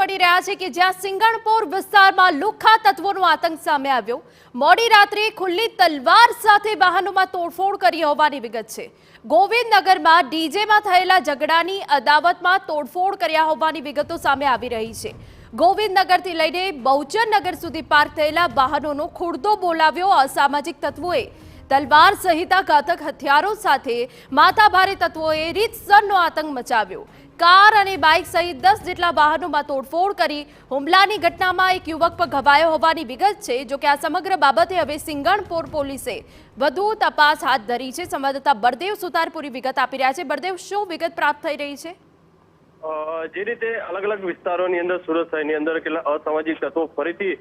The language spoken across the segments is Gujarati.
મળી રહ્યા છે કે જ્યાં સિંગણપુર વિસ્તારમાં લુખ્ખા તત્વોનો આતંક સામે આવ્યો। મોડી રાત્રે ખુલ્લી તલવાર સાથે વાહનોમાં તોડફોડ કરી હોવાની વિગત છે। ગોવિંદનગરમાં ડીજેમાં થયેલા ઝઘડાની અદાવતમાં તોડફોડ કર્યા હોવાની વિગતો સામે આવી રહી છે। ગોવિંદનગરથી લઈને બહુચરનગર સુધી પાર્ક થયેલા વાહનોનો ખુરદો બોલાવ્યો અસામાજિક તત્વોએ। તલવાર સહિત ઘાતક હથિયારો સાથે માથાભારે તત્વોએ રીતસરનો આતંક મચાવ્યો। કાર અને બાઇક સહિત 10 જેટલા વાહનોમાં તોડફોડ કરી હુમલાની ઘટનામાં એક યુવક પર ઘવાયો હોવાની વિગત છે। જો કે આ સમગ્ર બાબતે હવે સિંગણપુર પોલીસે વધુ તપાસ હાથ ધરી છે। સંવાદદાતા બળદેવ સુતાર પૂરી વિગત આપી રહ્યા છે। બળદેવ, શું વિગત પ્રાપ્ત થઈ રહી છે? જે રીતે અલગ અલગ વિસ્તારોની અંદર સુરત શહેરની અંદર કેટલા અસામાજિક તત્વો ફરીથી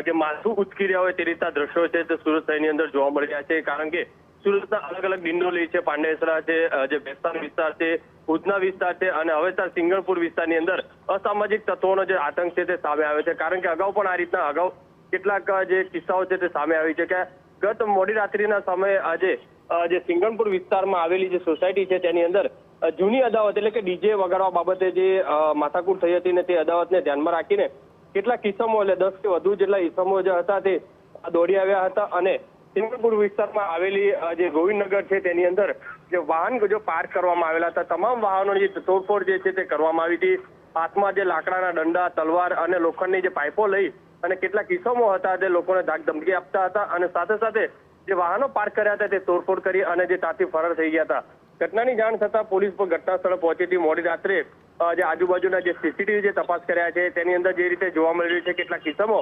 જે માથું ઉચકી રહ્યા હોય તે રીતના દ્રશ્યો છે તે સુરત શહેરની અંદર જોવા મળી રહ્યા છે। કારણ કે સુરતના અલગ અલગ ડિંડોલી છે, પાંડેસરા છે, જે બેસ્તાન વિસ્તાર છે, ઉધના વિસ્તાર છે અને હવે સિંગણપુર વિસ્તારની અંદર અસામાજિક તત્વોનો જે આતંક છે તે સામે આવે છે। કારણ કે અગાઉ પણ આ રીતના કેટલાક જે કિસ્સાઓ છે તે સામે આવી છે કે ગત મોડી રાત્રિના સમયે આજે જે સિંગણપુર વિસ્તારમાં આવેલી જે સોસાયટી છે તેની અંદર જૂની અદાવત એટલે કે ડીજે વગાડવા બાબતે જે માથાકૂટ થઈ હતી ને તે અદાવતને ધ્યાનમાં રાખીને કેટલાક ઇસમો એટલે 10 કે વધુ જેટલા ઇસમો જે હતા તે દોડી આવ્યા હતા અને સિંગણપુર વિસ્તારમાં આવેલી જે ગોવિંદનગર છે તેની અંદર જે વાહન જો પાર્ક કરવામાં આવેલા હતા તમામ વાહનોની તોડફોડ જે છે તે કરવામાં આવી હતી। હાથમાં જે લાકડાના દંડા, તલવાર અને લોખંડની જે પાઇપો લઈ અને કેટલાક ઇસમો હતા તે લોકોને ધાક ધમકી આપતા હતા અને સાથે સાથે જે વાહનો પાર્ક કર્યા હતા તે તોડફોડ કરી અને જે ત્યાંથી ફરાર થઈ ગયા હતા। ઘટનાની જાણ થતાં પોલીસ પર ઘટના સ્થળે પહોંચી હતી। મોડી રાત્રે જે આજુબાજુના જે સીસીટીવી જે તપાસ કર્યા છે તેની અંદર જે રીતે જોવા મળી રહ્યું છે કેટલાક કિસ્સાઓ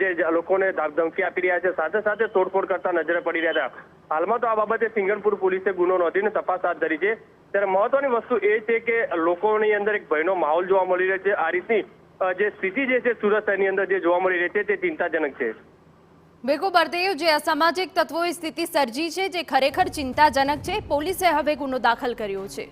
જે લોકોને ધમકી આપી રહ્યા છે સાથે સાથે તોડફોડ કરતા નજરે પડી રહ્યા હતા। હાલમાં તો આ બાબતે સિંગણપુર પોલીસે ગુનો નોંધીને તપાસ હાથ ધરી છે। ત્યારે મહત્વની વસ્તુ એ છે કે લોકોની અંદર એક ભયનો માહોલ જોવા મળી રહ્યો છે। આ રીતની જે સ્થિતિ જે છે સુરત શહેરની અંદર જે જોવા મળી રહી છે તે ચિંતાજનક છે। બિલકુલ બળદેવ, જે અસામાજિક તત્વોએ સ્થિતિ સર્જી છે જે ખરેખર ચિંતાજનક છે। પોલીસે હવે ગુનો દાખલ કર્યો છે।